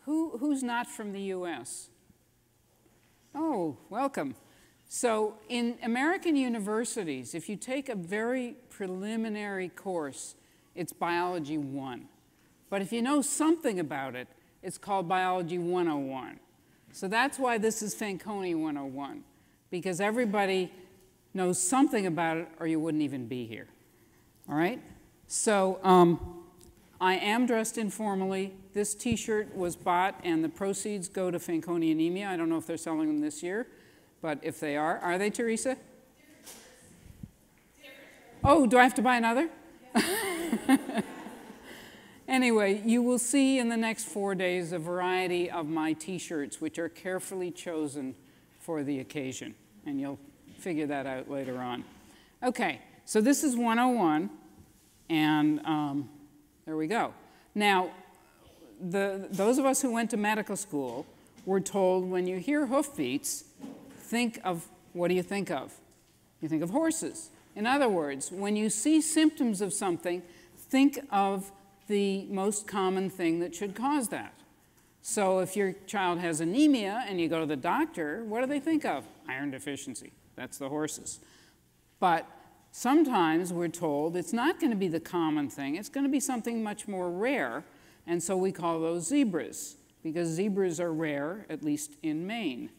Who's not from the US? Oh, welcome. So in American universities, if you take a very preliminary course, it's Biology 1. But if you know something about it, it's called Biology 101. So that's why this is Fanconi 101, because everybody knows something about it or you wouldn't even be here. All right? So I am dressed informally. This t-shirt was bought and the proceeds go to Fanconi Anemia. I don't know if they're selling them this year, but if they are they, Teresa? Oh, do I have to buy another? Anyway, you will see in the next 4 days a variety of my t-shirts, which are carefully chosen for the occasion. And you'll figure that out later on. Okay, so this is 101, and there we go. Now, those of us who went to medical school were told when you hear hoofbeats, think of, what do you think of? You think of horses. In other words, when you see symptoms of something, think of the most common thing that should cause that. So if your child has anemia and you go to the doctor, what do they think of? Iron deficiency. That's the horses. But sometimes we're told it's not going to be the common thing. It's going to be something much more rare. And so we call those zebras, because zebras are rare, at least in Maine.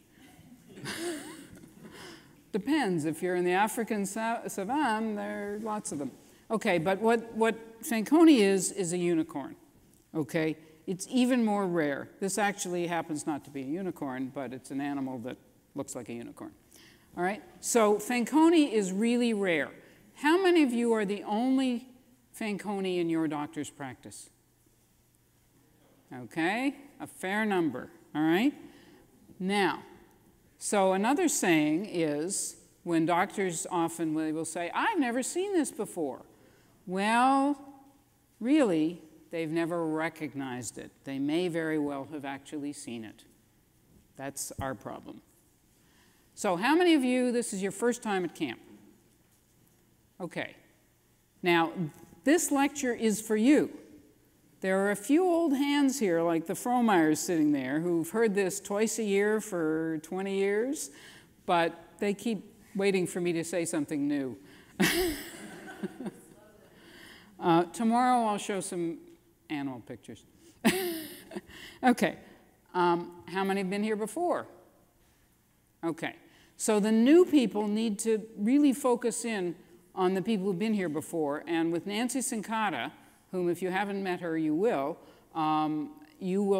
Depends. If you're in the African savanna, there are lots of them. Okay, but what Fanconi is a unicorn, okay? It's even more rare. This actually happens not to be a unicorn, but it's an animal that looks like a unicorn. All right, so Fanconi is really rare. How many of you are the only Fanconi in your doctor's practice? Okay, a fair number, all right? Now, so another saying is, when doctors often will say, I've never seen this before. Well, really, they've never recognized it. They may very well have actually seen it. That's our problem. So how many of you, this is your first time at camp? Okay. Now, this lecture is for you. There are a few old hands here, like the Frohmeyers sitting there, who've heard this twice a year for 20 years, but they keep waiting for me to say something new. Tomorrow I'll show some animal pictures. Okay. How many have been here before? Okay. So the new people need to really focus in on the people who've been here before. And with Nancy Sincata, whom if you haven't met her, you will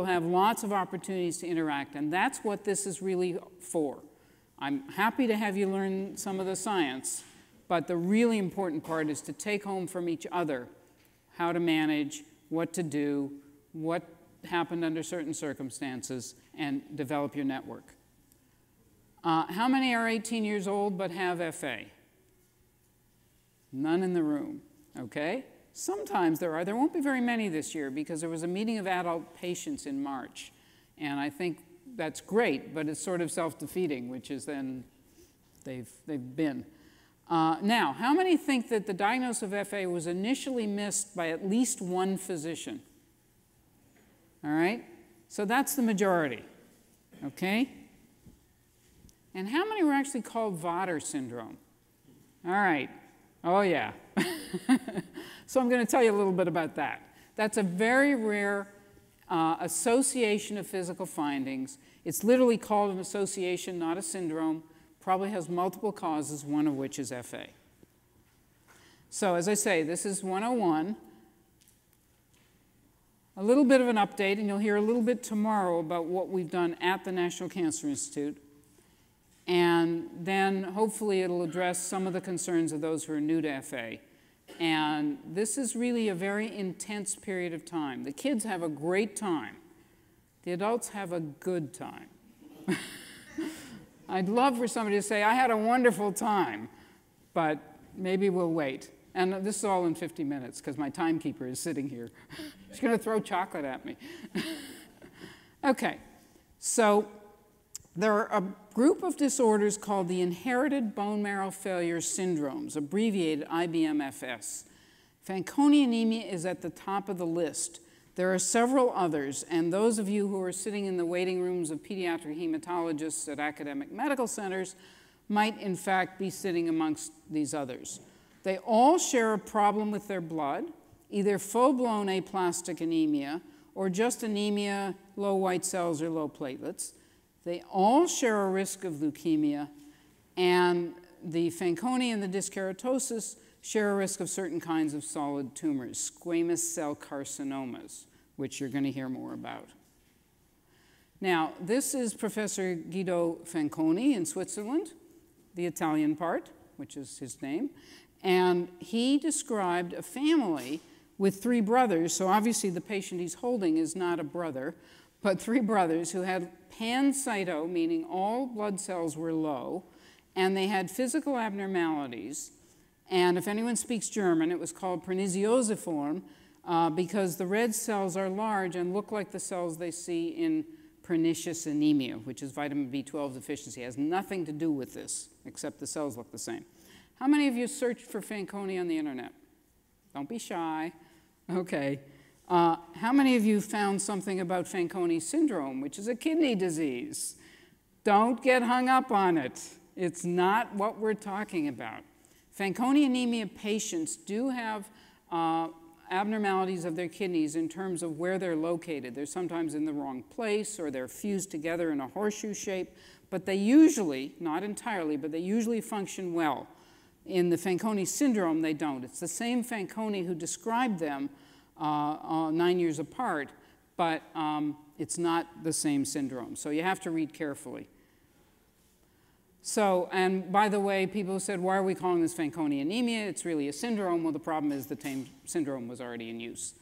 have lots of opportunities to interact. And that's what this is really for. I'm happy to have you learn some of the science, but the really important part is to take home from each other how to manage, what to do, what happened under certain circumstances, and develop your network. How many are 18 years old but have FA? None in the room, okay? Sometimes there are. There won't be very many this year because there was a meeting of adult patients in March. And I think that's great, but it's sort of self-defeating, which is then they've been. Now, how many think that the diagnosis of FA was initially missed by at least one physician? All right? So that's the majority, okay? And how many were actually called Vawter syndrome? All right. Oh, yeah. So I'm going to tell you a little bit about that. That's a very rare association of physical findings. It's literally called an association, not a syndrome. Probably has multiple causes, one of which is FA. So as I say, this is 101. A little bit of an update, and you'll hear a little bit tomorrow about what we've done at the National Cancer Institute. And then hopefully it'll address some of the concerns of those who are new to FA. And this is really a very intense period of time. The kids have a great time. The adults have a good time. I'd love for somebody to say, I had a wonderful time, but maybe we'll wait. And this is all in 50 minutes because my timekeeper is sitting here. She's going to throw chocolate at me. Okay, so there are a group of disorders called the inherited bone marrow failure syndromes, abbreviated IBMFS. Fanconi anemia is at the top of the list. There are several others, and those of you who are sitting in the waiting rooms of pediatric hematologists at academic medical centers might in fact be sitting amongst these others. They all share a problem with their blood, either full-blown aplastic anemia or just anemia, low white cells or low platelets. They all share a risk of leukemia, and the Fanconi and the dyskeratosis share a risk of certain kinds of solid tumors, squamous cell carcinomas, which you're going to hear more about. Now, this is Professor Guido Fanconi in Switzerland, the Italian part, which is his name, and he described a family with 3 brothers, so obviously the patient he's holding is not a brother, but 3 brothers who had pancyto, meaning all blood cells were low, and they had physical abnormalities. And if anyone speaks German, it was called perniciosiform because the red cells are large and look like the cells they see in pernicious anemia, which is vitamin B12 deficiency. It has nothing to do with this, except the cells look the same. How many of you searched for Fanconi on the internet? Don't be shy. Okay. How many of you found something about Fanconi syndrome, which is a kidney disease? Don't get hung up on it. It's not what we're talking about. Fanconi anemia patients do have abnormalities of their kidneys in terms of where they're located. They're sometimes in the wrong place or they're fused together in a horseshoe shape, but they usually, not entirely, but they usually function well. In the Fanconi syndrome, they don't. It's the same Fanconi who described them 9 years apart, but it's not the same syndrome. So you have to read carefully. So, and by the way, people said, why are we calling this Fanconi anemia? It's really a syndrome. Well, the problem is the same syndrome was already in use.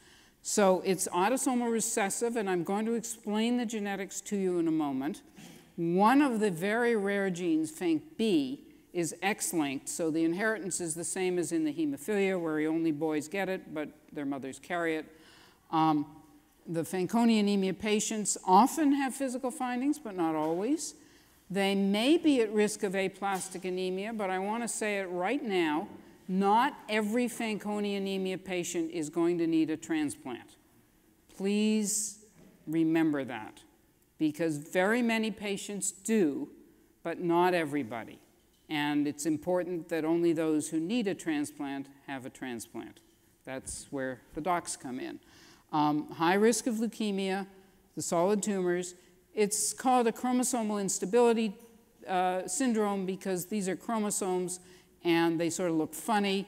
So it's autosomal recessive, and I'm going to explain the genetics to you in a moment. One of the very rare genes, FANCB, is X-linked, so the inheritance is the same as in the hemophilia, where only boys get it, but their mothers carry it. The Fanconi anemia patients often have physical findings, but not always. They may be at risk of aplastic anemia, but I want to say it right now, not every Fanconi anemia patient is going to need a transplant. Please remember that, because very many patients do, but not everybody. And it's important that only those who need a transplant have a transplant. That's where the docs come in. High risk of leukemia, the solid tumors. It's called a chromosomal instability syndrome because these are chromosomes and they sort of look funny.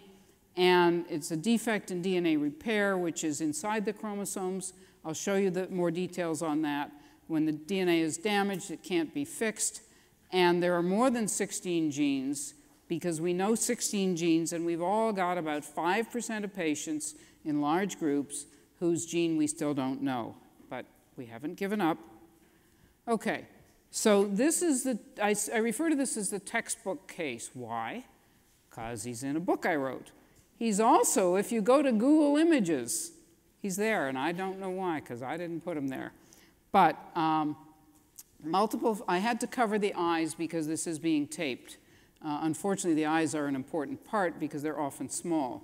And it's a defect in DNA repair, which is inside the chromosomes. I'll show you more details on that. When the DNA is damaged, it can't be fixed. And there are more than 16 genes because we know 16 genes, and we've all got about 5% of patients in large groups whose gene we still don't know. But we haven't given up. Okay, so this is I refer to this as the textbook case. Why? Because he's in a book I wrote. He's also, if you go to Google Images, he's there, and I don't know why, because I didn't put him there. But I had to cover the eyes because this is being taped. Unfortunately, the eyes are an important part because they're often small.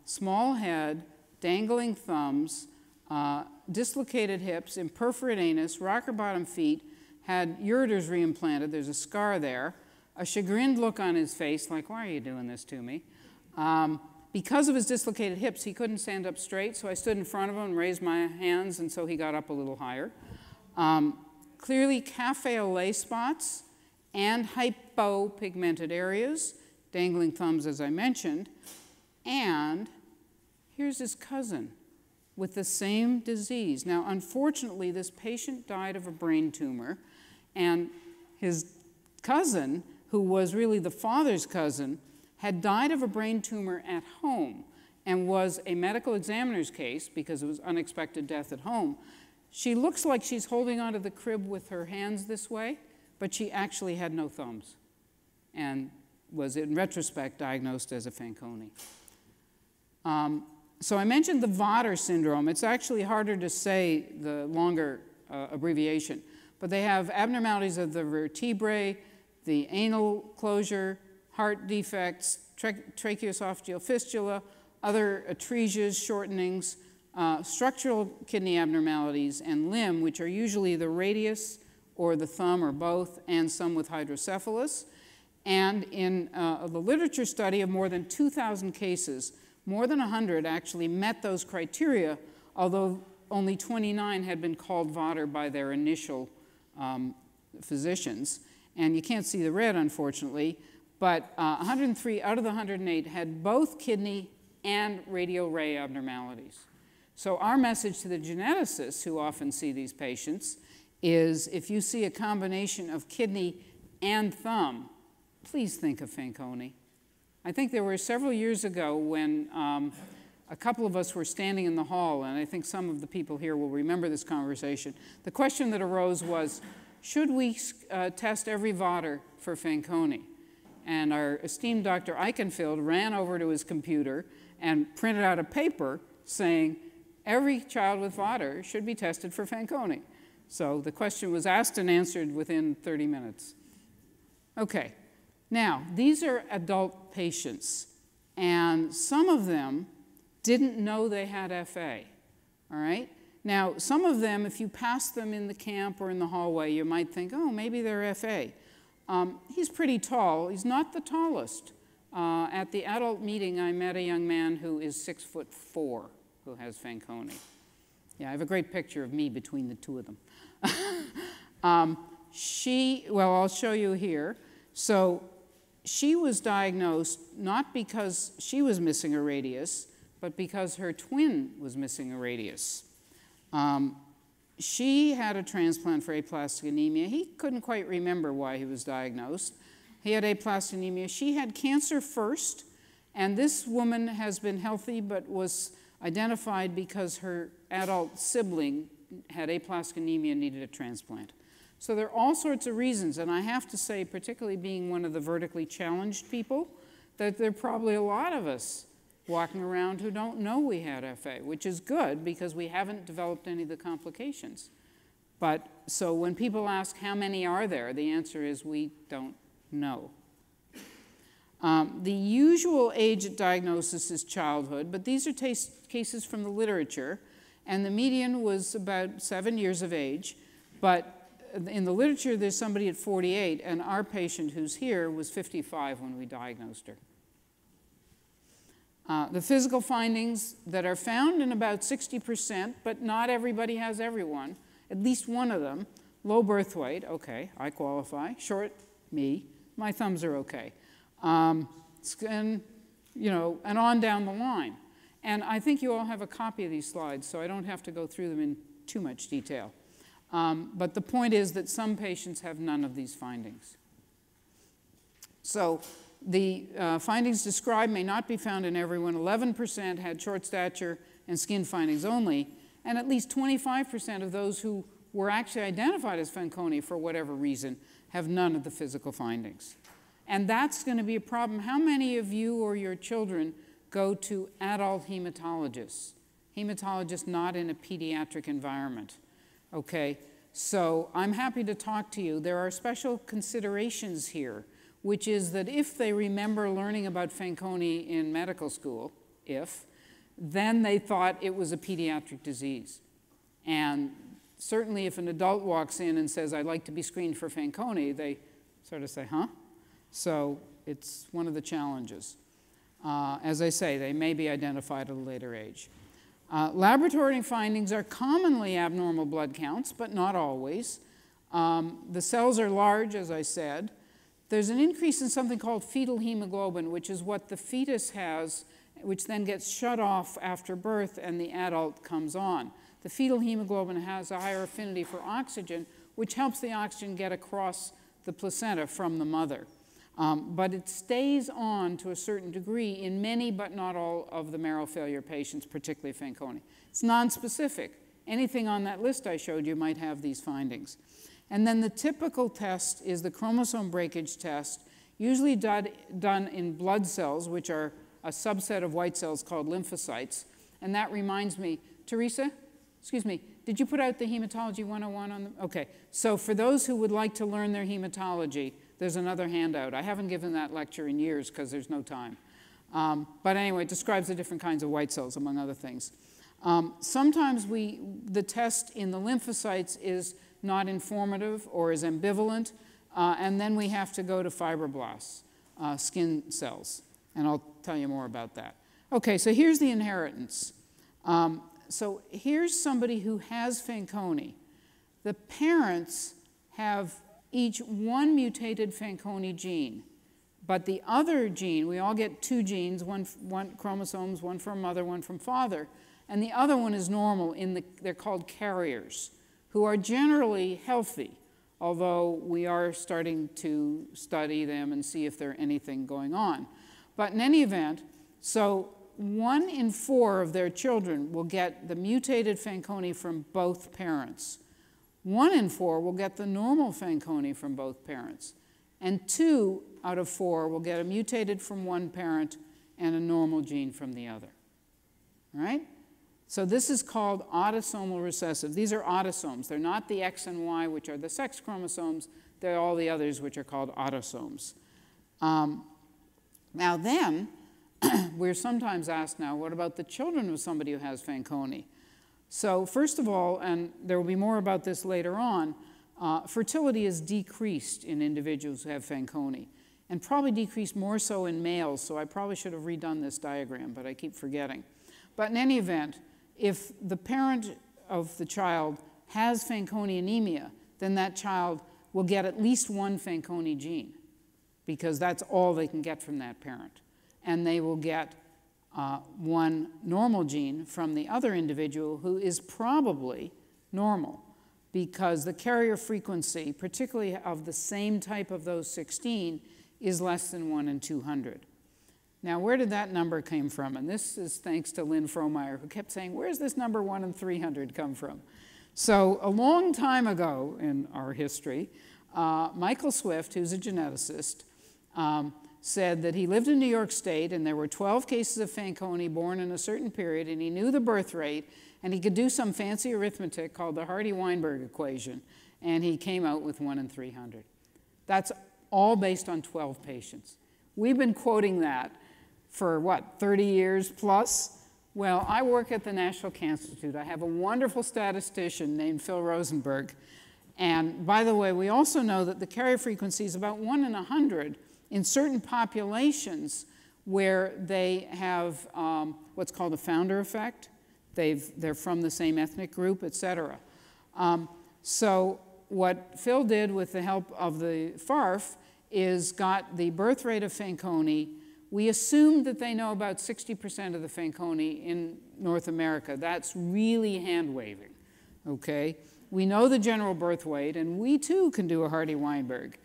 Small head, dangling thumbs, dislocated hips, imperforate anus, rocker bottom feet, had ureters reimplanted. There's a scar there. A chagrined look on his face, like, why are you doing this to me? Because of his dislocated hips, he couldn't stand up straight, so I stood in front of him and raised my hands, and so he got up a little higher. Clearly cafe au lait spots and hypopigmented areas, dangling thumbs as I mentioned, and here's his cousin with the same disease. Now, unfortunately, this patient died of a brain tumor, and his cousin, who was really the father's cousin, had died of a brain tumor at home and was a medical examiner's case because it was unexpected death at home. She looks like she's holding onto the crib with her hands this way, but she actually had no thumbs and was, in retrospect, diagnosed as a Fanconi. So I mentioned the Vawter syndrome. It's actually harder to say the longer abbreviation, but they have abnormalities of the vertebrae, the anal closure, heart defects, tracheoesophageal fistula, other atresias, shortenings, structural kidney abnormalities, and limb, which are usually the radius or the thumb or both, and some with hydrocephalus. And in the literature study of more than 2,000 cases, more than 100 actually met those criteria, although only 29 had been called Vawter by their initial physicians. And you can't see the red, unfortunately, but 103 out of the 108 had both kidney and radial ray abnormalities. So our message to the geneticists who often see these patients is if you see a combination of kidney and thumb, please think of Fanconi. I think there were several years ago when a couple of us were standing in the hall, and I think some of the people here will remember this conversation. The question that arose was, should we test every Vawter for Fanconi? And our esteemed Dr. Eichenfield ran over to his computer and printed out a paper saying every child with Vawter should be tested for Fanconi. So the question was asked and answered within 30 minutes. Okay, now these are adult patients, and some of them didn't know they had FA, all right? Now, some of them, if you pass them in the camp or in the hallway, you might think, oh, maybe they're FA. He's pretty tall. He's not the tallest. At the adult meeting, I met a young man who is 6'4", who has Fanconi. Yeah, I have a great picture of me between the two of them. Well, I'll show you here. So she was diagnosed not because she was missing a radius, but because her twin was missing a radius. She had a transplant for aplastic anemia. He couldn't quite remember why he was diagnosed. He had aplastic anemia. She had cancer first, and this woman has been healthy but was identified because her adult sibling had aplastic anemia and needed a transplant. So there are all sorts of reasons, and I have to say, particularly being one of the vertically challenged people, that there are probably a lot of us walking around who don't know we had FA, which is good because we haven't developed any of the complications. But so when people ask how many are there, the answer is we don't know. The usual age at diagnosis is childhood, but these are cases from the literature, and the median was about 7 years of age. But in the literature, there's somebody at 48, and our patient who's here was 55 when we diagnosed her. The physical findings that are found in about 60%, but not everybody has everyone, at least one of them, low birth weight, okay, I qualify, short, me, my thumbs are okay. And, you know, and on down the line. And I think you all have a copy of these slides, so I don't have to go through them in too much detail. But the point is that some patients have none of these findings. So the findings described may not be found in everyone. 11% had short stature and skin findings only, and at least 25% of those who were actually identified as Fanconi for whatever reason have none of the physical findings. And that's going to be a problem. How many of you or your children go to adult hematologists? Hematologists not in a pediatric environment. Okay, so I'm happy to talk to you. There are special considerations here, which is that if they remember learning about Fanconi in medical school, then they thought it was a pediatric disease. And certainly if an adult walks in and says, I'd like to be screened for Fanconi, they sort of say, huh? So it's one of the challenges. As I say, they may be identified at a later age. Laboratory findings are commonly abnormal blood counts, but not always. The cells are large, as I said. There's an increase in something called fetal hemoglobin, which is what the fetus has, which then gets shut off after birth and the adult comes on. The fetal hemoglobin has a higher affinity for oxygen, which helps the oxygen get across the placenta from the mother. But it stays on to a certain degree in many but not all of the marrow failure patients, particularly Fanconi. It's nonspecific. Anything on that list I showed you might have these findings. And then the typical test is the chromosome breakage test, usually done in blood cells, which are a subset of white cells called lymphocytes. And that reminds me, Teresa, excuse me, did you put out the Hematology 101 on the? Okay, so for those who would like to learn their hematology, there's another handout. I haven't given that lecture in years because there's no time. But anyway, it describes the different kinds of white cells, among other things. Sometimes the test in the lymphocytes is not informative or is ambivalent, and then we have to go to fibroblasts, skin cells, and I'll tell you more about that. Okay, so here's the inheritance. So here's somebody who has Fanconi. The parents have each one mutated Fanconi gene, but the other gene, we all get two genes, one chromosomes, one from mother, one from father, and the other one is normal. They're called carriers, who are generally healthy, although we are starting to study them and see if there's anything going on. But in any event, so 1 in 4 of their children will get the mutated Fanconi from both parents. 1 in 4 will get the normal Fanconi from both parents. And 2 out of 4 will get a mutated from one parent and a normal gene from the other. All right? So this is called autosomal recessive. These are autosomes. They're not the X and Y, which are the sex chromosomes. They're all the others, which are called autosomes. Now then, we're sometimes asked now, what about the children of somebody who has Fanconi? So first of all, and there will be more about this later on, fertility is decreased in individuals who have Fanconi, and probably decreased more so in males, so I probably should have redone this diagram, but I keep forgetting. But in any event, if the parent of the child has Fanconi anemia, then that child will get at least one Fanconi gene, because that's all they can get from that parent. And they will get one normal gene from the other individual who is probably normal, because the carrier frequency, particularly of the same type of those 16, is less than 1 in 200. Now, where did that number come from? And this is thanks to Lynn Frohmeyer, who kept saying, where's this number 1 in 300 come from? So a long time ago in our history, Michael Swift, who's a geneticist, said that he lived in New York State and there were 12 cases of Fanconi born in a certain period, and he knew the birth rate, and he could do some fancy arithmetic called the Hardy-Weinberg equation, and he came out with 1 in 300. That's all based on 12 patients. We've been quoting that for, what, 30 years plus? Well, I work at the National Cancer Institute. I have a wonderful statistician named Phil Rosenberg. And by the way, we also know that the carrier frequency is about 1 in 100 in certain populations where they have what's called a founder effect. They're from the same ethnic group, et cetera. So what Phil did with the help of the FARF is got the birth rate of Fanconi. We assumed that they know about 60% of the Fanconi in North America. That's really hand-waving, okay? We know the general birth weight, and we too can do a Hardy-Weinberg,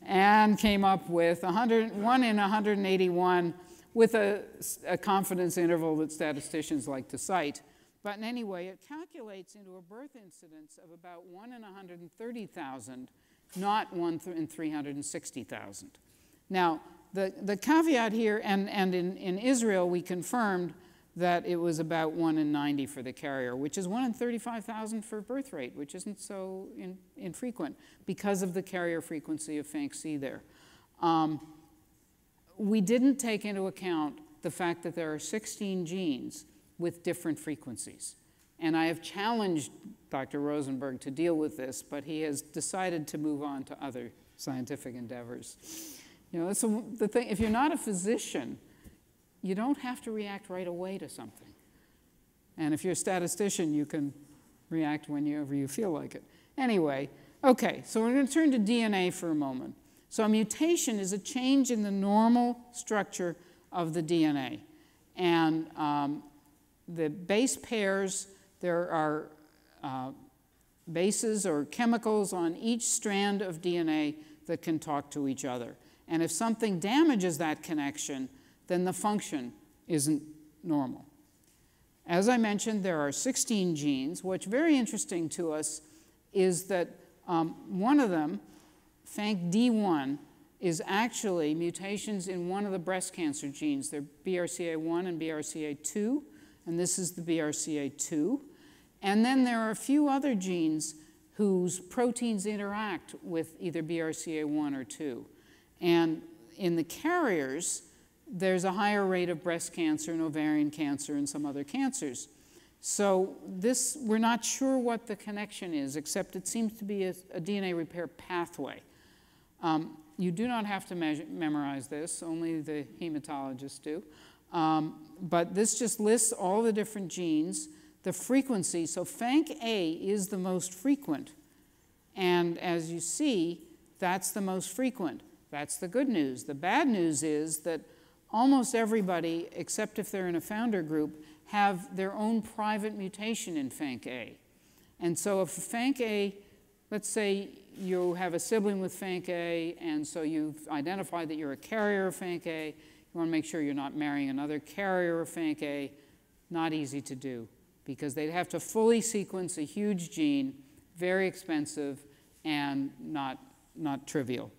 and came up with 1 in 181 with a confidence interval that statisticians like to cite. But in any way, it calculates into a birth incidence of about 1 in 130,000, not 1 in 360,000. Now, the caveat here, and in Israel, we confirmed that it was about 1 in 90 for the carrier, which is 1 in 35,000 for birth rate, which isn't so infrequent because of the carrier frequency of Fanc-C there. We didn't take into account the fact that there are 16 genes with different frequencies. And I have challenged Dr. Rosenberg to deal with this, but he has decided to move on to other scientific endeavors. You know, so the thing, if you're not a physician, you don't have to react right away to something. And if you're a statistician, you can react whenever you feel like it. Anyway, okay, so we're going to turn to DNA for a moment. So a mutation is a change in the normal structure of the DNA. And the base pairs, there are bases or chemicals on each strand of DNA that can talk to each other. And if something damages that connection, then the function isn't normal. As I mentioned, there are 16 genes. What's very interesting to us is that one of them, FANCD1, is actually mutations in one of the breast cancer genes. They're BRCA1 and BRCA2, and this is the BRCA2. And then there are a few other genes whose proteins interact with either BRCA1 or 2. And in the carriers, there's a higher rate of breast cancer and ovarian cancer and some other cancers. So this, we're not sure what the connection is, except it seems to be a DNA repair pathway. You do not have to memorize this, only the hematologists do. But this just lists all the different genes, the frequency. So FANC-A is the most frequent. And as you see, that's the most frequent. That's the good news. The bad news is that almost everybody, except if they're in a founder group, have their own private mutation in FANC-A. And so if FANC-A, let's say you have a sibling with FANC-A, and so you've identified that you're a carrier of FANC-A, you want to make sure you're not marrying another carrier of FANC-A. Not easy to do, because they'd have to fully sequence a huge gene, very expensive, and not trivial.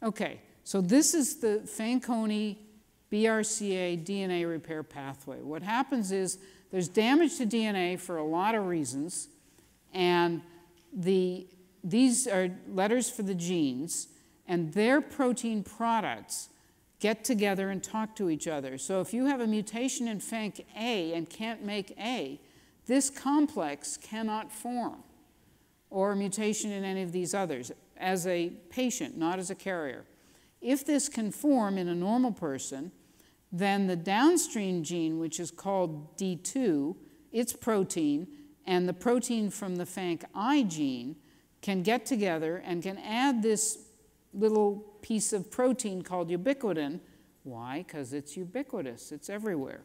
Okay, so this is the Fanconi BRCA DNA repair pathway. What happens is there's damage to DNA for a lot of reasons, and these are letters for the genes, and their protein products get together and talk to each other. So if you have a mutation in FANC-A and can't make A, this complex cannot form, or a mutation in any of these others, as a patient, not as a carrier. If this can form in a normal person, then the downstream gene, which is called D2, its protein, and the protein from the FANC-I gene can get together and can add this little piece of protein called ubiquitin. Why? Because it's ubiquitous. It's everywhere.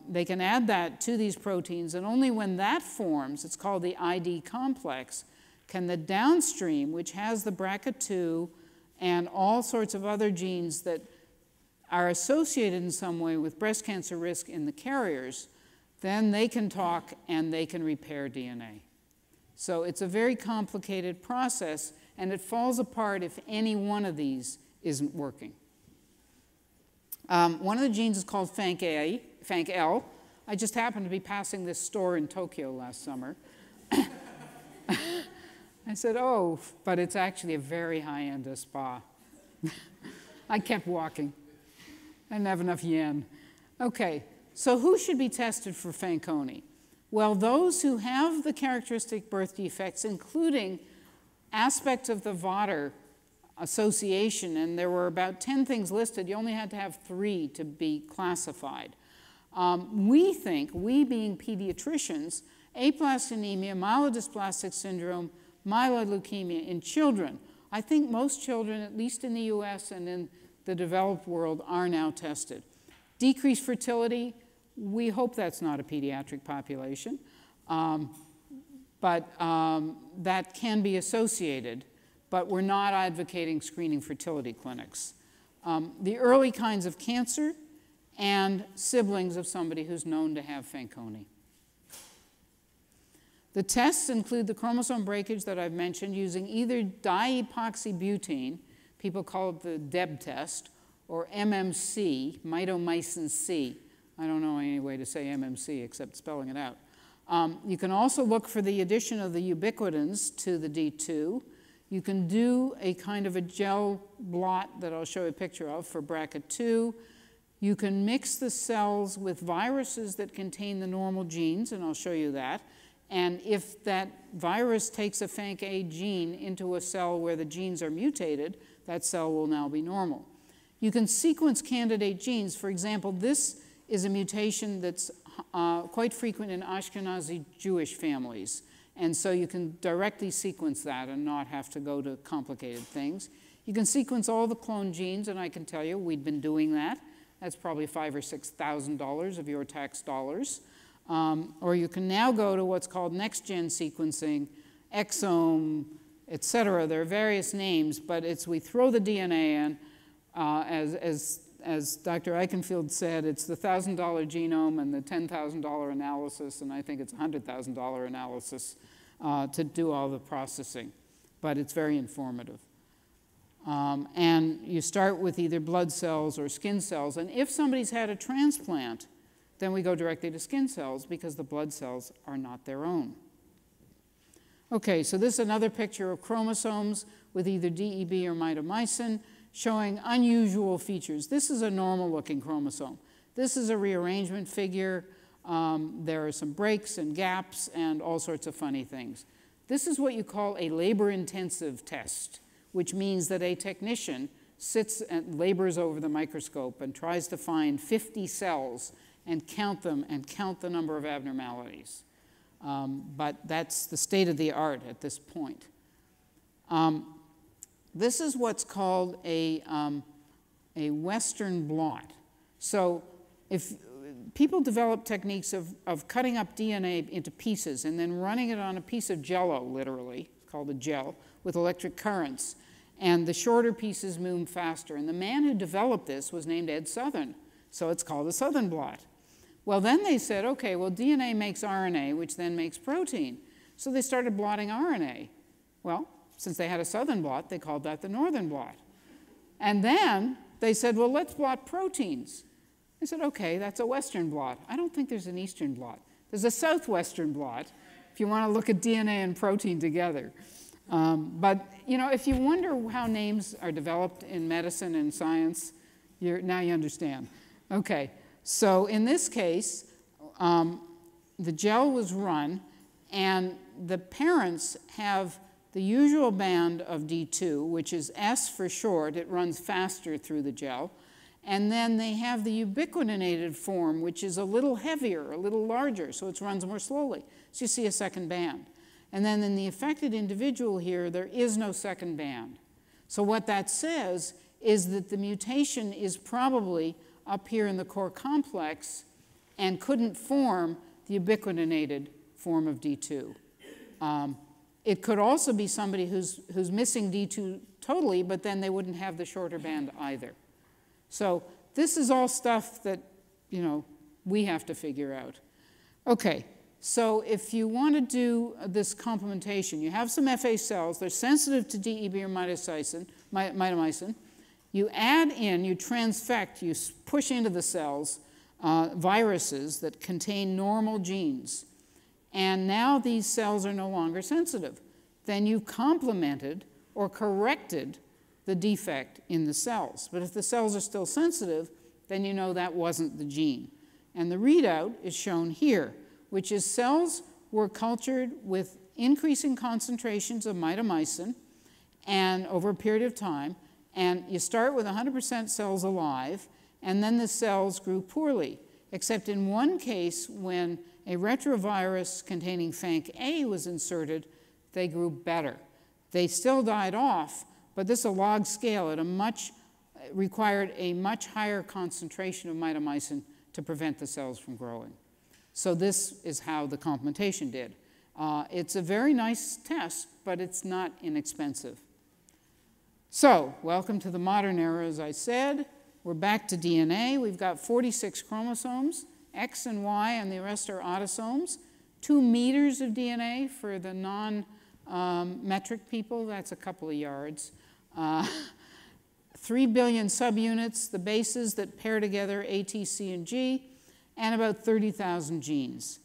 They can add that to these proteins, and only when that forms, it's called the ID complex, can the downstream, which has the BRCA2 and all sorts of other genes that are associated in some way with breast cancer risk in the carriers, then they can talk and they can repair DNA. So it's a very complicated process, and it falls apart if any one of these isn't working. One of the genes is called FANC-A, FANC-L. I just happened to be passing this store in Tokyo last summer. I said, oh, but it's actually a very high-end spa. I kept walking. I didn't have enough yen. Okay, so who should be tested for Fanconi? Well, those who have the characteristic birth defects, including aspects of the Vawter association, and there were about 10 things listed. You only had to have 3 to be classified. We think, we being pediatricians, aplastic anemia, myelodysplastic syndrome, myeloid leukemia in children. I think most children, at least in the US and in the developed world, are now tested. Decreased fertility, we hope that's not a pediatric population, but that can be associated, but we're not advocating screening fertility clinics. The early kinds of cancer and siblings of somebody who's known to have Fanconi. The tests include the chromosome breakage that I've mentioned using either diepoxybutene, people call it the DEB test, or MMC, mitomycin C. I don't know any way to say MMC except spelling it out. You can also look for the addition of the ubiquitins to the D2. You can do a kind of a gel blot that I'll show you a picture of for BRCA2. You can mix the cells with viruses that contain the normal genes, and I'll show you that. And if that virus takes a FANC-A gene into a cell where the genes are mutated, that cell will now be normal. You can sequence candidate genes. For example, this is a mutation that's quite frequent in Ashkenazi Jewish families. And so you can directly sequence that and not have to go to complicated things. You can sequence all the clone genes, and I can tell you we've been doing that. That's probably $5,000 or $6,000 of your tax dollars. Or you can now go to what's called next-gen sequencing, exome, et cetera. There are various names, but it's we throw the DNA in. As Dr. Eichenfield said, it's the $1,000 genome and the $10,000 analysis, and I think it's $100,000 analysis to do all the processing. But it's very informative. And you start with either blood cells or skin cells. And if somebody's had a transplant, then we go directly to skin cells because the blood cells are not their own. Okay, so this is another picture of chromosomes with either DEB or mitomycin showing unusual features. This is a normal-looking chromosome. This is a rearrangement figure. There are some breaks and gaps and all sorts of funny things. This is what you call a labor-intensive test, which means that a technician sits and labors over the microscope and tries to find 50 cells and count them and count the number of abnormalities. But that's the state of the art at this point. This is what's called a Western blot. So if people develop techniques of cutting up DNA into pieces and then running it on a piece of jello, literally, called a gel, with electric currents, and the shorter pieces move faster. And the man who developed this was named Ed Southern, so it's called a Southern blot. Well, then they said, okay, well, DNA makes RNA, which then makes protein. So they started blotting RNA. Well, since they had a Southern blot, they called that the Northern blot. And then they said, well, let's blot proteins. I said, okay, that's a Western blot. I don't think there's an Eastern blot. There's a Southwestern blot, if you want to look at DNA and protein together. But, you know, if you wonder how names are developed in medicine and science, now you understand. Okay, so in this case, the gel was run, and the parents have the usual band of D2, which is S for short. It runs faster through the gel. And then they have the ubiquitinated form, which is a little heavier, a little larger, so it runs more slowly. So you see a second band. And then in the affected individual here, there is no second band. So what that says is that the mutation is probably up here in the core complex and couldn't form the ubiquitinated form of D2. It could also be somebody who's missing D2 totally, but then they wouldn't have the shorter band either. So this is all stuff that, you know, we have to figure out. Okay, so if you want to do this complementation, you have some FA cells. They're sensitive to DEB or mitomycin. You add in, you transfect, you push into the cells viruses that contain normal genes. And now these cells are no longer sensitive. Then you complemented or corrected the defect in the cells. But if the cells are still sensitive, then you know that wasn't the gene. And the readout is shown here, which is cells were cultured with increasing concentrations of mitomycin and over a period of time. And you start with 100% cells alive, and then the cells grew poorly, except in one case when a retrovirus containing Fanc-A was inserted, they grew better. They still died off, but this is a log scale at required a much higher concentration of mitomycin to prevent the cells from growing. So this is how the complementation did. It's a very nice test, but it's not inexpensive. So, welcome to the modern era, as I said. We're back to DNA. We've got 46 chromosomes, X and Y, and the rest are autosomes. 2 meters of DNA for the non-metric people, that's a couple of yards. 3 billion subunits, the bases that pair together A, T, C, and G, and about 30,000 genes.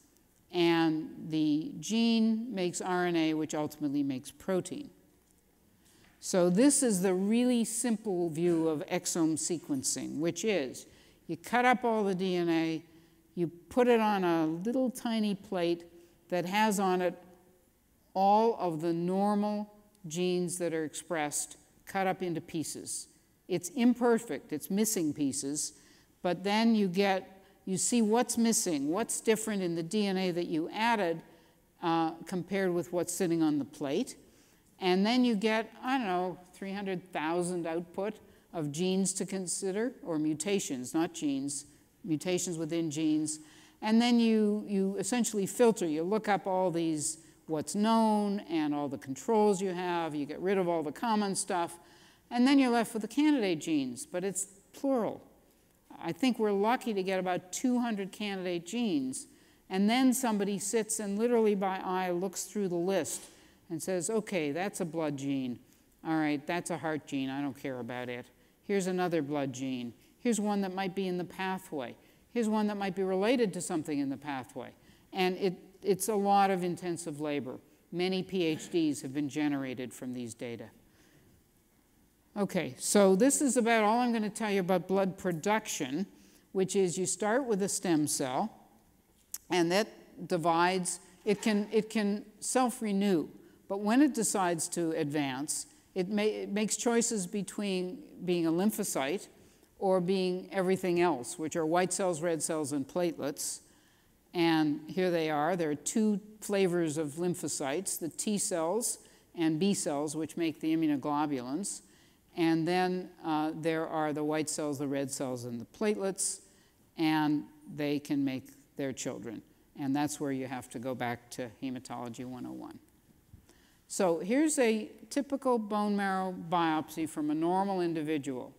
And the gene makes RNA, which ultimately makes protein. So this is the really simple view of exome sequencing, which is you cut up all the DNA, you put it on a little tiny plate that has on it all of the normal genes that are expressed cut up into pieces. It's imperfect, it's missing pieces, but then you see what's missing, what's different in the DNA that you added compared with what's sitting on the plate. And then you get, I don't know, 300,000 output of genes to consider, or mutations, not genes, mutations within genes. And then you essentially filter. You look up all these, what's known and all the controls you have. You get rid of all the common stuff. And then you're left with the candidate genes, but it's plural. I think we're lucky to get about 200 candidate genes. And then somebody sits and literally by eye looks through the list and says, okay, that's a blood gene. All right, that's a heart gene. I don't care about it. Here's another blood gene. Here's one that might be in the pathway. Here's one that might be related to something in the pathway. And it's a lot of intensive labor. Many PhDs have been generated from these data. Okay, so this is about all I'm going to tell you about blood production, which is you start with a stem cell. And that divides, it can self-renew, but when it decides to advance, it makes choices between being a lymphocyte or being everything else, which are white cells, red cells, and platelets. And here they are. There are two flavors of lymphocytes, the T cells and B cells, which make the immunoglobulins. And then there are the white cells, the red cells, and the platelets, and they can make their children. And that's where you have to go back to Hematology 101. So here's a typical bone marrow biopsy from a normal individual.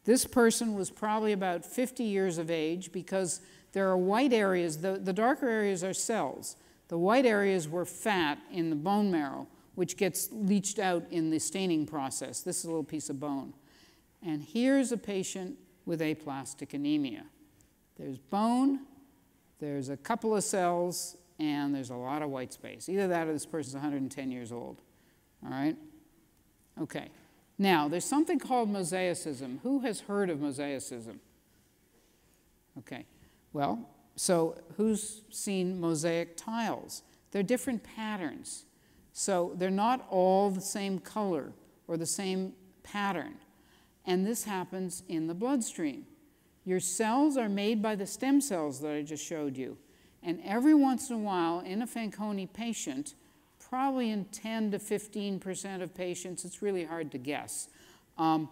This person was probably about 50 years of age because there are white areas. The darker areas are cells. The white areas were fat in the bone marrow, which gets leached out in the staining process. This is a little piece of bone. And here's a patient with aplastic anemia. There's bone, there's a couple of cells, and there's a lot of white space. Either that or this person's 110 years old. All right? Okay. Now, there's something called Mosaicism. Who has heard of Mosaicism? Okay. Well, so who's seen mosaic tiles? They're different patterns. So they're not all the same color or the same pattern. And this happens in the bloodstream. Your cells are made by the stem cells that I just showed you. And every once in a while, in a Fanconi patient, probably in 10 to 15% of patients, it's really hard to guess, one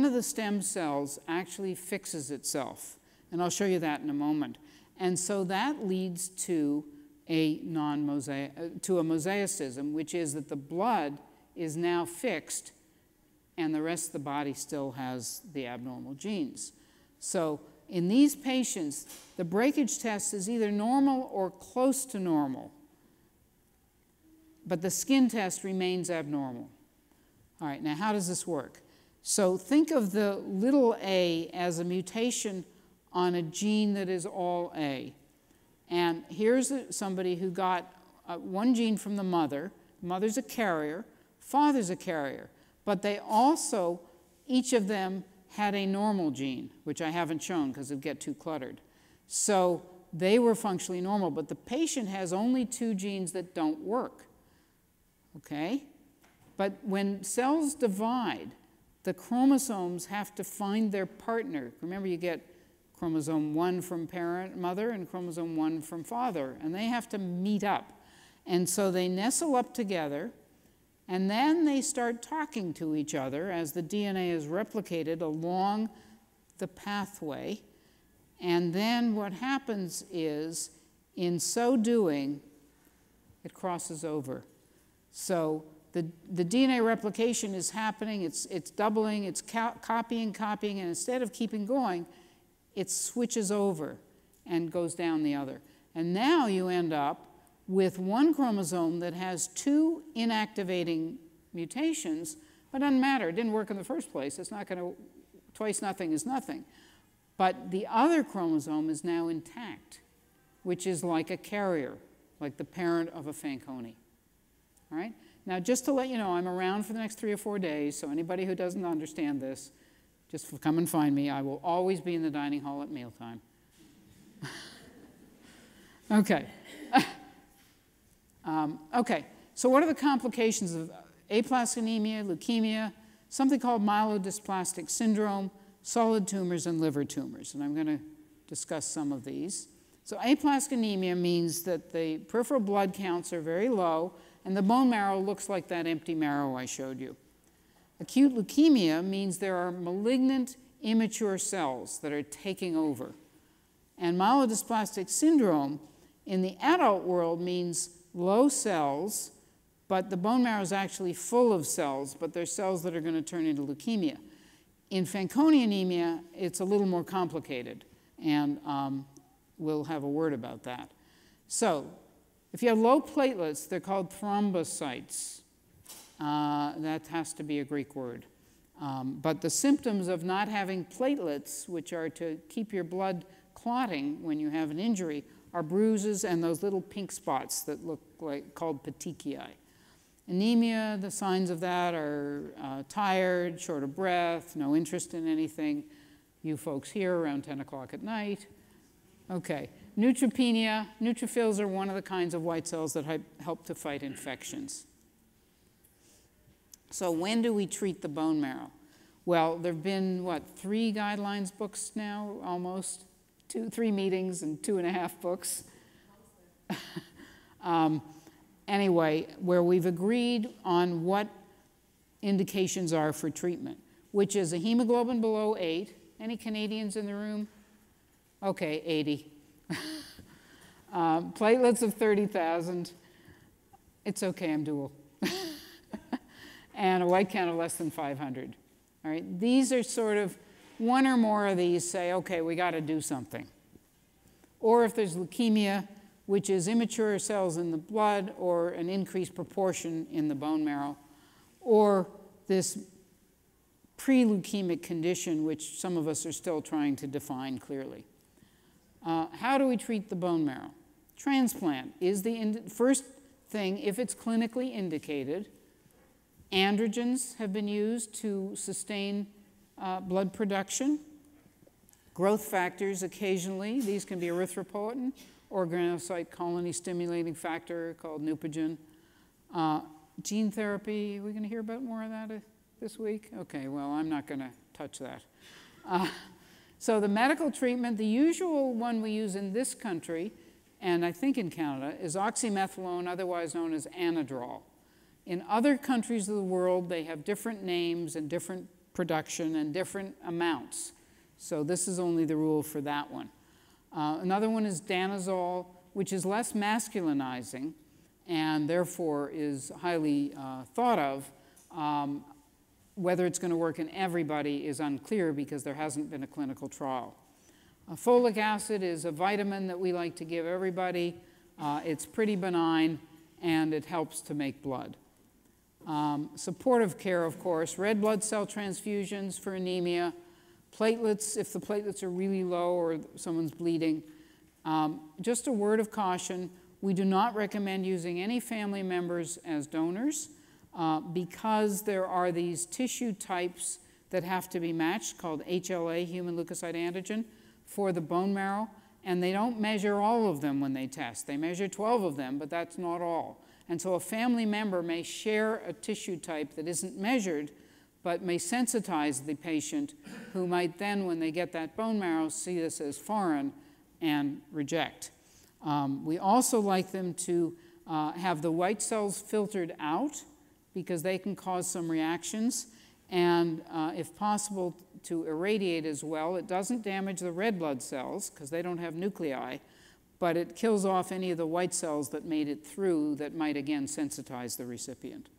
of the stem cells actually fixes itself. And I'll show you that in a moment. And so that leads to a mosaicism, which is that the blood is now fixed and the rest of the body still has the abnormal genes. So in these patients, the breakage test is either normal or close to normal, but the skin test remains abnormal. All right, now how does this work? So think of the little a as a mutation on a gene that is all A. And here's somebody who got one gene from the mother. Mother's a carrier, father's a carrier. But they also, each of them had a normal gene, which I haven't shown because it'd get too cluttered. So they were functionally normal, but the patient has only two genes that don't work. Okay? But when cells divide, the chromosomes have to find their partner. Remember, you get chromosome 1 from mother and chromosome 1 from father, and they have to meet up. And so they nestle up together, and then they start talking to each other as the DNA is replicated along the pathway. And then what happens is, in so doing, it crosses over. So the DNA replication is happening, it's doubling, it's copying, and instead of keeping going, it switches over and goes down the other. And now you end up with one chromosome that has two inactivating mutations, but it doesn't matter. It didn't work in the first place. It's not going to, twice nothing is nothing. But the other chromosome is now intact, which is like a carrier, like the parent of a Fanconi. All right? Now, just to let you know, I'm around for the next 3 or 4 days, so anybody who doesn't understand this, just come and find me. I will always be in the dining hall at mealtime. Okay. Okay, so what are the complications of aplastic anemia, leukemia, something called myelodysplastic syndrome, solid tumors, and liver tumors? And I'm going to discuss some of these. So aplastic anemia means that the peripheral blood counts are very low, and the bone marrow looks like that empty marrow I showed you. Acute leukemia means there are malignant, immature cells that are taking over. And myelodysplastic syndrome in the adult world means low cells, but the bone marrow is actually full of cells, but they're cells that are going to turn into leukemia. In Fanconi anemia, it's a little more complicated, and we'll have a word about that. So if you have low platelets, they're called thrombocytes. That has to be a Greek word. But the symptoms of not having platelets, which are to keep your blood clotting when you have an injury, are bruises and those little pink spots that look like, called petechiae. Anemia, the signs of that are tired, short of breath, no interest in anything. You folks here around 10 o'clock at night. Okay. Neutropenia. Neutrophils are one of the kinds of white cells that help to fight infections. So when do we treat the bone marrow? Well, there have been, what, 3 guidelines books now, almost? 3 meetings and 2.5 books. Anyway, where we've agreed on what indications are for treatment, which is a hemoglobin below 8. Any Canadians in the room? Okay, 80. Platelets of 30,000. It's okay, I'm dual. And a white count of less than 500. All right, these are sort of, one or more of these say, okay, we got to do something. Or if there's leukemia, which is immature cells in the blood or an increased proportion in the bone marrow, or this pre-leukemic condition, which some of us are still trying to define clearly. How do we treat the bone marrow? Transplant is the first thing, if it's clinically indicated. Androgens have been used to sustain blood production. Growth factors occasionally, these can be erythropoietin or granulocyte colony stimulating factor called Neupogen. Gene therapy, are we going to hear about more of that this week? Okay, well, I'm not going to touch that. So the medical treatment, the usual one we use in this country, and I think in Canada, is oxymethylone, otherwise known as Anadrol. In other countries of the world, they have different names and different production and different amounts. So this is only the rule for that one. Another one is danazol, which is less masculinizing and therefore is highly thought of. Whether it's going to work in everybody is unclear because there hasn't been a clinical trial. Folic acid is a vitamin that we like to give everybody. It's pretty benign and it helps to make blood. Supportive care, of course, red blood cell transfusions for anemia, platelets if the platelets are really low or someone's bleeding. Just a word of caution, we do not recommend using any family members as donors because there are these tissue types that have to be matched called HLA, human leukocyte antigen, for the bone marrow, and they don't measure all of them when they test. They measure 12 of them, but that's not all. And so a family member may share a tissue type that isn't measured, but may sensitize the patient, who might then, when they get that bone marrow, see this as foreign and reject. We also like them to have the white cells filtered out because they can cause some reactions, and if possible, to irradiate as well. It doesn't damage the red blood cells because they don't have nuclei, but it kills off any of the white cells that made it through that might again sensitize the recipient.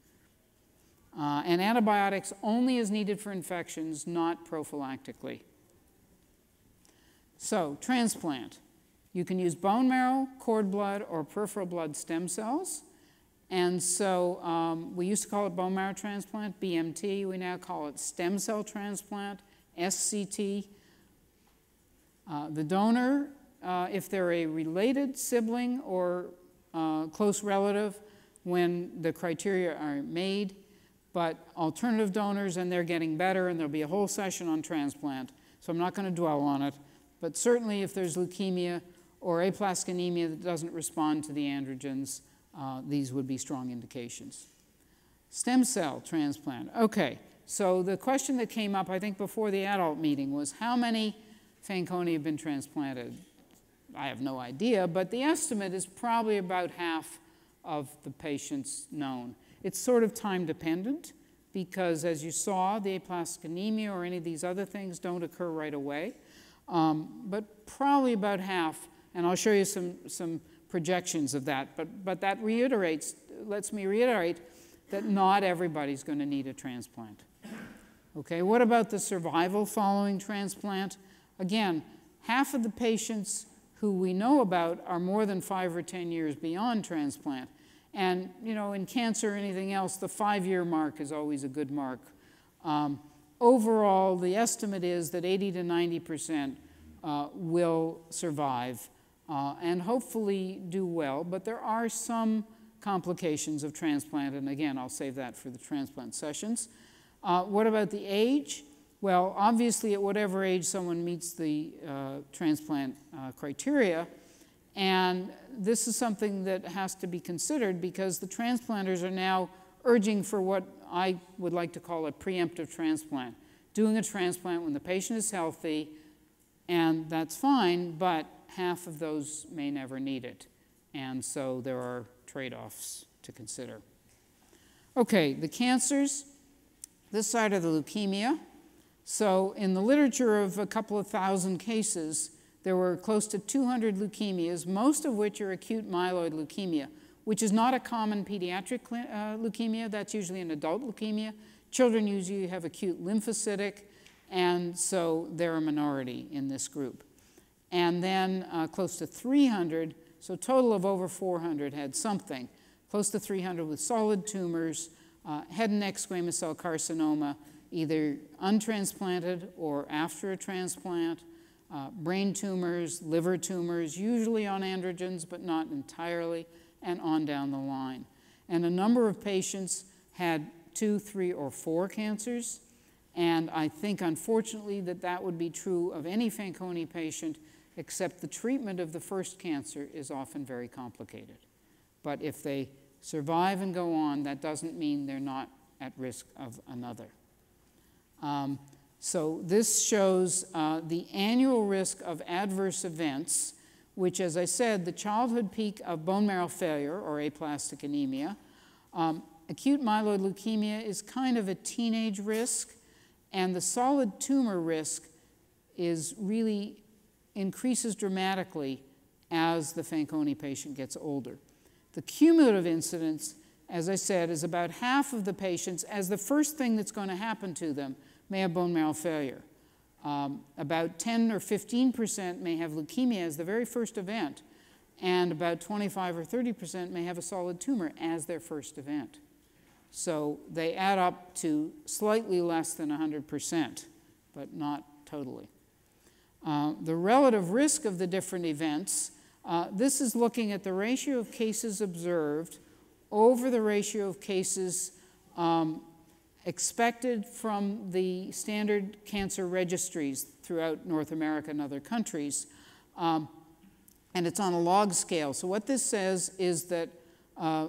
And antibiotics only as needed for infections, not prophylactically. So, transplant. You can use bone marrow, cord blood, or peripheral blood stem cells. And so we used to call it bone marrow transplant, BMT. We now call it stem cell transplant, SCT. The donor, if they're a related sibling or close relative, when the criteria are made, but alternative donors, and they're getting better, and there'll be a whole session on transplant, so I'm not going to dwell on it. But certainly if there's leukemia or aplastic anemia that doesn't respond to the androgens, these would be strong indications. Stem cell transplant. Okay, so the question that came up, I think, before the adult meeting was how many Fanconi have been transplanted? I have no idea, but the estimate is probably about half of the patients known. It's sort of time dependent because, as you saw, the aplastic anemia or any of these other things don't occur right away, but probably about half, and I'll show you some projections of that, but that lets me reiterate that not everybody's going to need a transplant. Okay, what about the survival following transplant? Again, half of the patients who we know about are more than 5 or 10 years beyond transplant. And, you know, in cancer or anything else, the 5-year mark is always a good mark. Overall, the estimate is that 80 to 90% will survive and hopefully do well, but there are some complications of transplant, and again, I'll save that for the transplant sessions. What about the age? Well, obviously, at whatever age someone meets the transplant criteria, and this is something that has to be considered because the transplanters are now urging for what I would like to call a preemptive transplant, doing a transplant when the patient is healthy, and that's fine, but half of those may never need it. And so there are trade-offs to consider. Okay, the cancers. This side are the leukemia. So in the literature of a couple of thousand cases, there were close to 200 leukemias, most of which are acute myeloid leukemia, which is not a common pediatric leukemia. That's usually an adult leukemia. Children usually have acute lymphocytic, and so they're a minority in this group. And then close to 300, so a total of over 400 had something, close to 300 with solid tumors, head and neck squamous cell carcinoma, either untransplanted or after a transplant, brain tumors, liver tumors, usually on androgens, but not entirely, and on down the line. And a number of patients had 2, 3, or 4 cancers, and I think, unfortunately, that would be true of any Fanconi patient, except the treatment of the first cancer is often very complicated. But if they survive and go on, that doesn't mean they're not at risk of another. So this shows the annual risk of adverse events, which, as I said, the childhood peak of bone marrow failure, or aplastic anemia. Acute myeloid leukemia is kind of a teenage risk, and the solid tumor risk is really increases dramatically as the Fanconi patient gets older. The cumulative incidence, as I said, is about half of the patients, as the first thing that's going to happen to them, may have bone marrow failure. About 10 or 15% may have leukemia as the very first event, and about 25 or 30% may have a solid tumor as their first event. So they add up to slightly less than 100%, but not totally. The relative risk of the different events, this is looking at the ratio of cases observed over the ratio of cases expected from the standard cancer registries throughout North America and other countries. And it's on a log scale. So what this says is that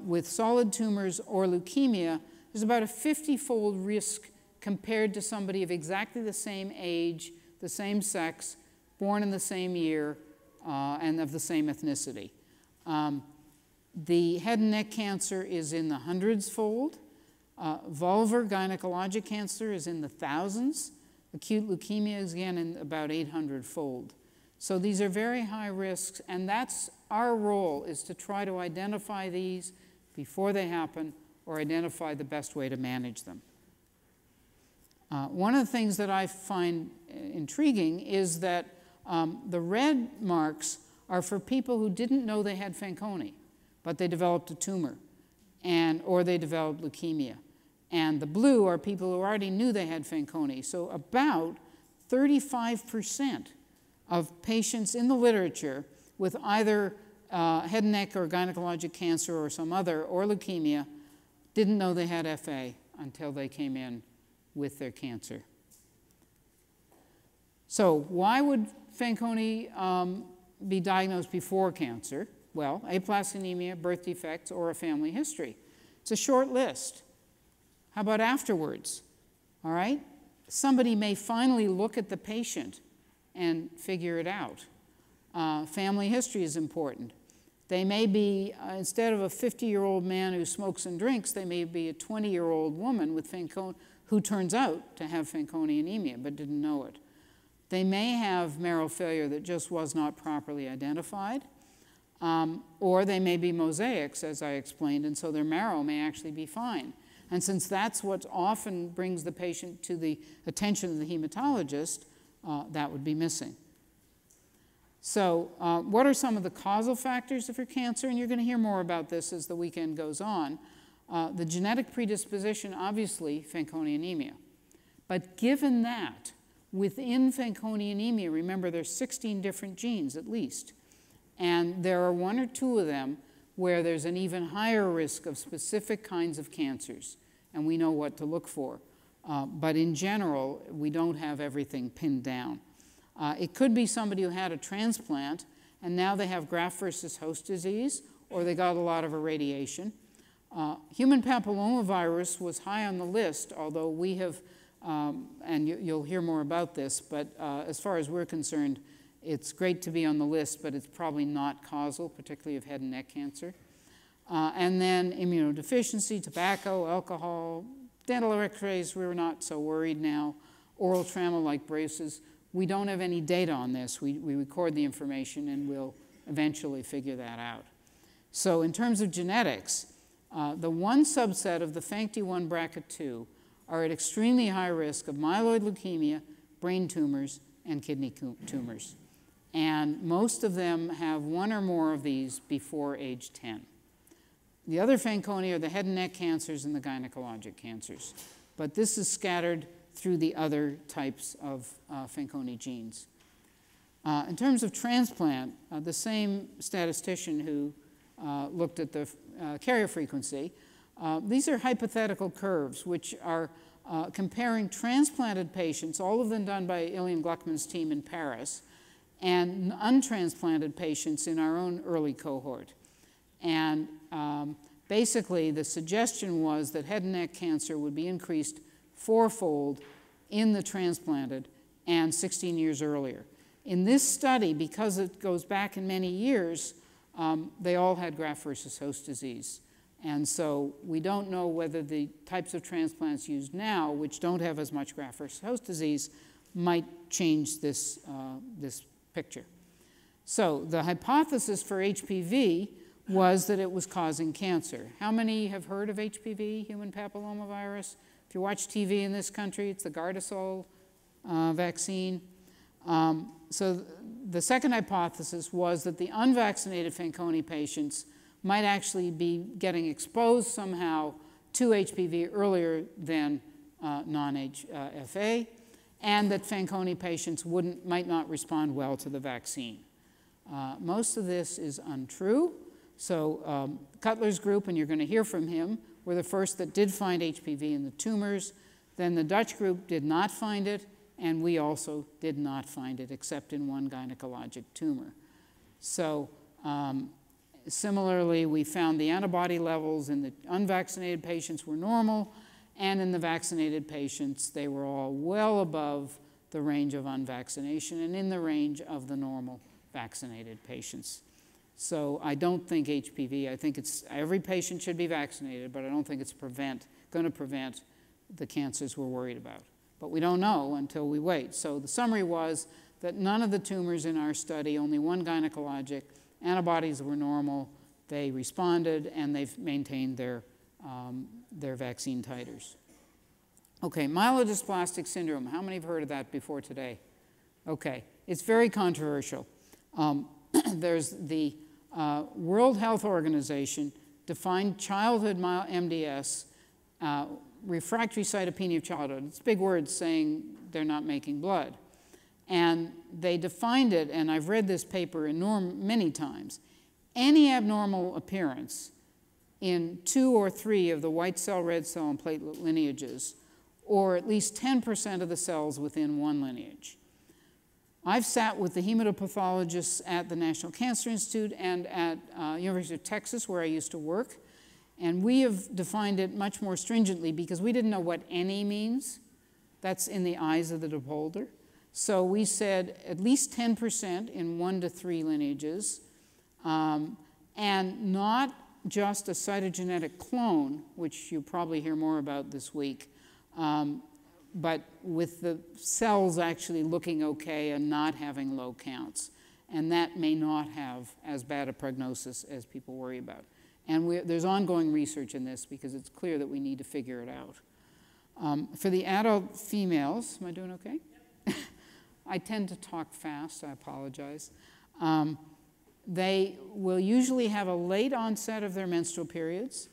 with solid tumors or leukemia, there's about a 50-fold risk compared to somebody of exactly the same age, the same sex, born in the same year, and of the same ethnicity. The head and neck cancer is in the hundreds-fold. Vulvar gynecologic cancer is in the thousands. Acute leukemia is, again, in about 800-fold. So these are very high risks, and that's our role, is to try to identify these before they happen or identify the best way to manage them. One of the things that I find intriguing is that the red marks are for people who didn't know they had Fanconi, but they developed a tumor, or they developed leukemia. And the blue are people who already knew they had Fanconi. So about 35% of patients in the literature with either head and neck or gynecologic cancer or some other, or leukemia, didn't know they had FA until they came in with their cancer. So why would Fanconi be diagnosed before cancer? Well, aplastic anemia, birth defects, or a family history. It's a short list. How about afterwards? All right? Somebody may finally look at the patient and figure it out. Family history is important. They may be, instead of a 50-year-old man who smokes and drinks, they may be a 20-year-old woman with Fanconi who turns out to have Fanconi anemia but didn't know it. They may have marrow failure that just was not properly identified, or they may be mosaics, as I explained, and so their marrow may actually be fine. And since that's what often brings the patient to the attention of the hematologist, that would be missing. So what are some of the causal factors for cancer? And you're going to hear more about this as the weekend goes on. The genetic predisposition, obviously, Fanconi anemia. But given that, within Fanconi anemia, remember there's 16 different genes at least, and there are 1 or 2 of them where there's an even higher risk of specific kinds of cancers, and we know what to look for. But in general, we don't have everything pinned down. It could be somebody who had a transplant and now they have graft versus host disease, or they got a lot of irradiation. Human papillomavirus was high on the list, although we have, and you'll hear more about this, but as far as we're concerned, it's great to be on the list, but it's probably not causal, particularly of head and neck cancer. And then immunodeficiency, tobacco, alcohol, dental x-rays, we're not so worried now. Oral trauma like braces. We don't have any data on this. We record the information and we'll eventually figure that out. So in terms of genetics, the one subset of the FANCD1 BRCA2 are at extremely high risk of myeloid leukemia, brain tumors, and kidney tumors. And most of them have one or more of these before age 10. The other Fanconi are the head and neck cancers and the gynecologic cancers. But this is scattered through the other types of Fanconi genes. In terms of transplant, the same statistician who looked at the carrier frequency, these are hypothetical curves which are comparing transplanted patients, all of them done by Ilian Gluckman's team in Paris, and untransplanted patients in our own early cohort. And basically, the suggestion was that head and neck cancer would be increased fourfold in the transplanted and 16 years earlier. In this study, because it goes back in many years, they all had graft versus host disease. And so we don't know whether the types of transplants used now, which don't have as much graft versus host disease, might change this, this picture. So the hypothesis for HPV was that it was causing cancer. How many have heard of HPV, human papillomavirus? If you watch TV in this country, it's the Gardasil vaccine. So the second hypothesis was that the unvaccinated Fanconi patients might actually be getting exposed somehow to HPV earlier than non-FA, and that Fanconi patients might not respond well to the vaccine. Most of this is untrue. So Cutler's group, and you're going to hear from him, were the first that did find HPV in the tumors. Then the Dutch group did not find it, and we also did not find it, except in one gynecologic tumor. So similarly, we found the antibody levels in the unvaccinated patients were normal, and in the vaccinated patients, they were all well above the range of unvaccination and in the range of the normal vaccinated patients. So I don't think HPV, I think every patient should be vaccinated, but I don't think it's going to prevent the cancers we're worried about. But we don't know until we wait. So the summary was that none of the tumors in our study, only one gynecologic, antibodies were normal, they responded, and they've maintained their vaccine titers. Okay, myelodysplastic syndrome. How many have heard of that before today? Okay, it's very controversial. There's the World Health Organization defined childhood MDS, refractory cytopenia of childhood. It's big words saying they're not making blood. And they defined it, and I've read this paper many times, any abnormal appearance in 2 or 3 of the white cell, red cell, and platelet lineages, or at least 10% of the cells within one lineage. I've sat with the hematopathologists at the National Cancer Institute and at University of Texas, where I used to work, and we have defined it much more stringently because we didn't know what any means. That's in the eyes of the beholder. So we said at least 10% in 1 to 3 lineages, and not just a cytogenetic clone, which you'll probably hear more about this week, but with the cells actually looking okay and not having low counts. And that may not have as bad a prognosis as people worry about. And there's ongoing research in this because it's clear that we need to figure it out. For the adult females, am I doing okay? Yep. I tend to talk fast, I apologize. They will usually have a late onset of their menstrual periods.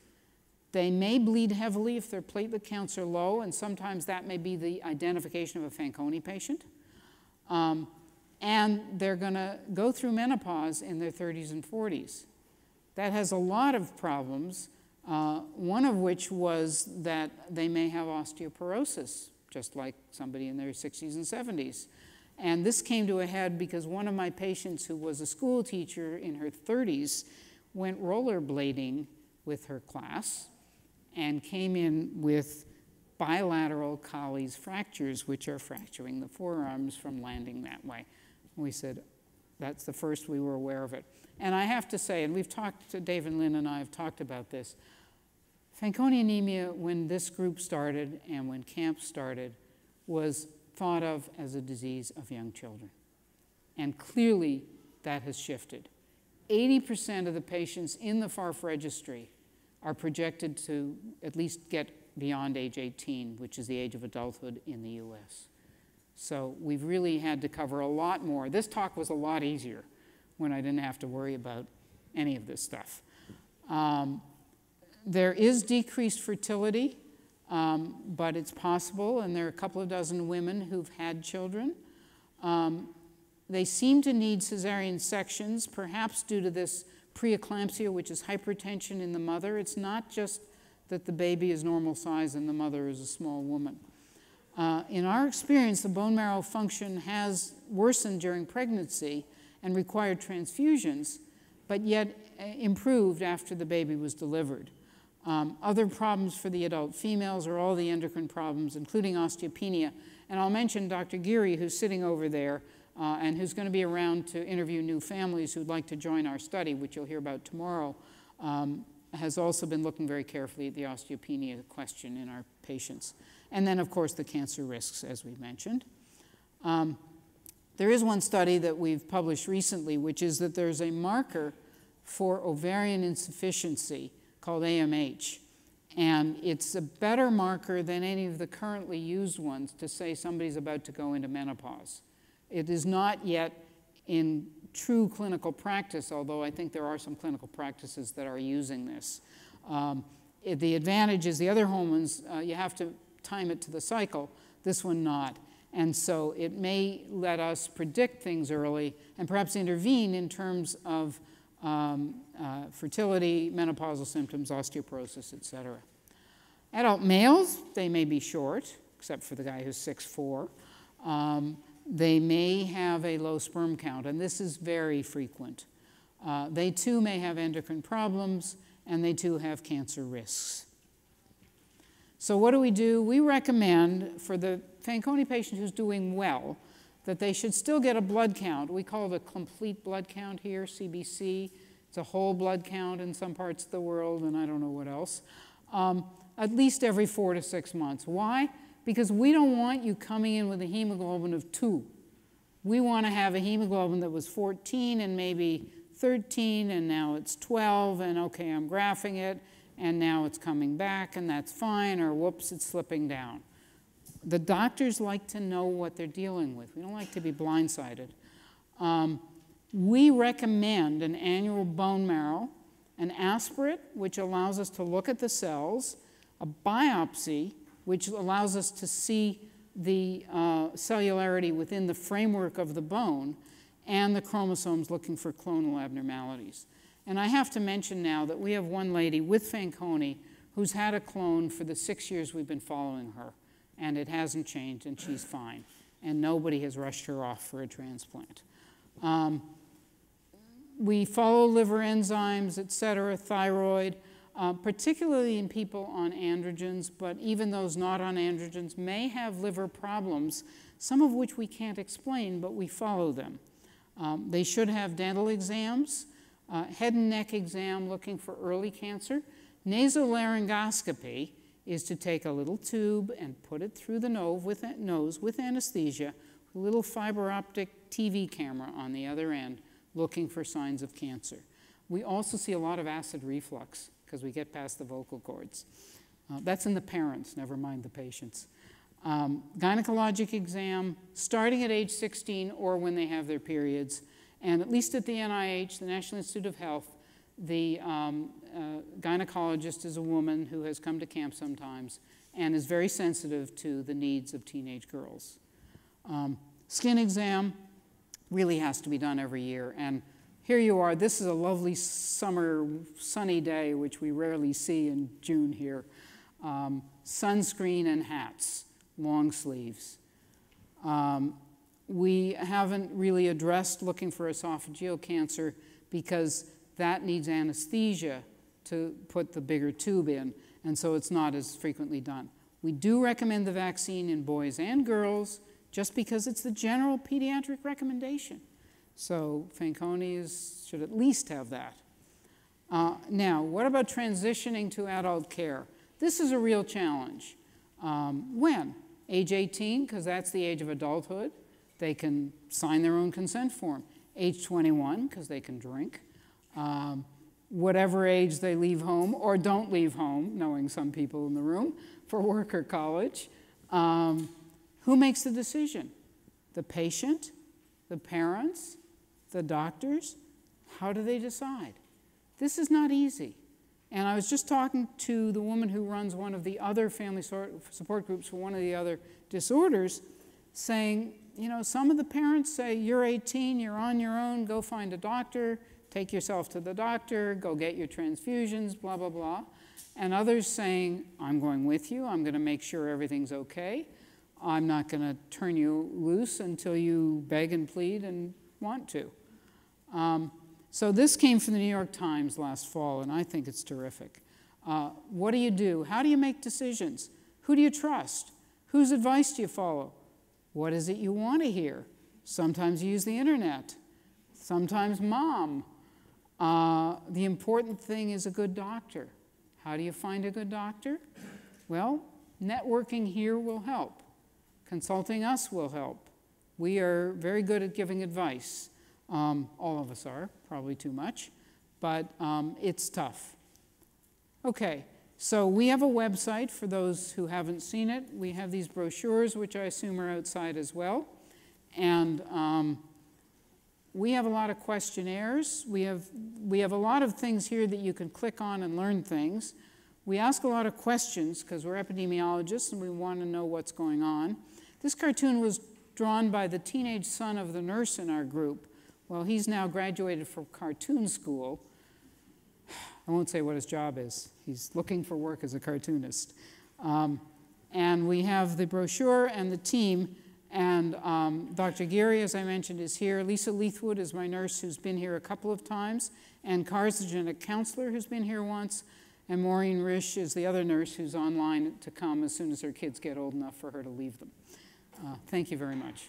They may bleed heavily if their platelet counts are low, and sometimes that may be the identification of a Fanconi patient. And they're going to go through menopause in their 30s and 40s. That has a lot of problems. one of which was that they may have osteoporosis, just like somebody in their 60s and 70s. And this came to a head because one of my patients, who was a school teacher in her 30s, went rollerblading with her class and came in with bilateral Colles fractures, which are fracturing the forearms from landing that way. We said, that's the first we were aware of it. And I have to say, and we've talked, Dave and Lynn and I have talked about this, Fanconi anemia, when this group started and when camp started, was thought of as a disease of young children. And clearly that has shifted. 80% of the patients in the FARF registry are projected to at least get beyond age 18, which is the age of adulthood in the US. So we've really had to cover a lot more. This talk was a lot easier when I didn't have to worry about any of this stuff. There is decreased fertility, but it's possible, and there are a couple of dozen women who've had children. They seem to need cesarean sections, perhaps due to this preeclampsia, which is hypertension in the mother. It's not just that the baby is normal size and the mother is a small woman. In our experience, the bone marrow function has worsened during pregnancy and required transfusions, but yet improved after the baby was delivered. Other problems for the adult females are all the endocrine problems, including osteopenia. And I'll mention Dr. Geary, who's sitting over there, and who's going to be around to interview new families who'd like to join our study, which you'll hear about tomorrow, has also been looking very carefully at the osteopenia question in our patients. And then, of course, the cancer risks, as we mentioned. There is one study that we've published recently, which is that there's a marker for ovarian insufficiency called AMH. And it's a better marker than any of the currently used ones to say somebody's about to go into menopause. It is not yet in true clinical practice, although I think there are some clinical practices that are using this. The advantage is the other hormones, you have to time it to the cycle, this one not. And so it may let us predict things early and perhaps intervene in terms of fertility, menopausal symptoms, osteoporosis, et cetera. Adult males, they may be short, except for the guy who's 6'4". They may have a low sperm count, and this is very frequent. They too may have endocrine problems, and they too have cancer risks. So what do? We recommend for the Fanconi patient who's doing well that they should still get a blood count. We call it a complete blood count here, CBC. It's a whole blood count in some parts of the world, and I don't know what else. At least every 4 to 6 months. Why? Because we don't want you coming in with a hemoglobin of 2. We want to have a hemoglobin that was 14 and maybe 13, and now it's 12, and okay, I'm graphing it, and now it's coming back, and that's fine, or whoops, it's slipping down. The doctors like to know what they're dealing with. We don't like to be blindsided. We recommend an annual bone marrow, an aspirate, which allows us to look at the cells, a biopsy, which allows us to see the cellularity within the framework of the bone, and the chromosomes looking for clonal abnormalities. And I have to mention now that we have one lady with Fanconi who's had a clone for the 6 years we've been following her, and it hasn't changed, and she's fine. And nobody has rushed her off for a transplant. We follow liver enzymes, et cetera, thyroid, particularly in people on androgens, but even those not on androgens may have liver problems, some of which we can't explain, but we follow them. They should have dental exams, head and neck exam looking for early cancer. Nasolaryngoscopy is to take a little tube and put it through the nose with anesthesia, a little fiber optic TV camera on the other end, looking for signs of cancer. We also see a lot of acid reflux because we get past the vocal cords. That's in the parents, never mind the patients. Gynecologic exam, starting at age 16 or when they have their periods. And at least at the NIH, the National Institute of Health, the gynecologist is a woman who has come to camp sometimes and is very sensitive to the needs of teenage girls. Skin exam really has to be done every year. And here you are. This is a lovely summer sunny day, which we rarely see in June here. Sunscreen and hats, long sleeves. We haven't really addressed looking for esophageal cancer because that needs anesthesia to put the bigger tube in, and so it's not as frequently done. We do recommend the vaccine in boys and girls just because it's the general pediatric recommendation. So Fanconi should at least have that. Now, what about transitioning to adult care? This is a real challenge. When? Age 18, because that's the age of adulthood. They can sign their own consent form. Age 21, because they can drink. Whatever age they leave home or don't leave home, knowing some people in the room, for work or college. Who makes the decision? The patient, the parents, the doctors? How do they decide? This is not easy. And I was just talking to the woman who runs one of the other family support groups for one of the other disorders, saying, you know, some of the parents say, you're 18, you're on your own, go find a doctor, take yourself to the doctor, go get your transfusions, blah, blah, blah. And others saying, I'm going with you, I'm going to make sure everything's okay. I'm not going to turn you loose until you beg and plead and want to. So this came from the New York Times last fall, and I think it's terrific. What do you do? How do you make decisions? Who do you trust? Whose advice do you follow? What is it you want to hear? Sometimes you use the internet. Sometimes mom. The important thing is a good doctor. How do you find a good doctor? Well, networking here will help. Consulting us will help. We are very good at giving advice. All of us are, probably too much, but it's tough. Okay, so we have a website for those who haven't seen it. We have these brochures, which I assume are outside as well. And we have a lot of questionnaires. We have a lot of things here that you can click on and learn things. We ask a lot of questions because we're epidemiologists and we want to know what's going on. This cartoon was drawn by the teenage son of the nurse in our group. Well, he's now graduated from cartoon school. I won't say what his job is. He's looking for work as a cartoonist. And we have the brochure and the team. And Dr. Geary, as I mentioned, is here. Lisa Leithwood is my nurse who's been here a couple of times. And Carr's the genetic counselor who's been here once. And Maureen Risch is the other nurse who's online to come as soon as her kids get old enough for her to leave them. Thank you very much.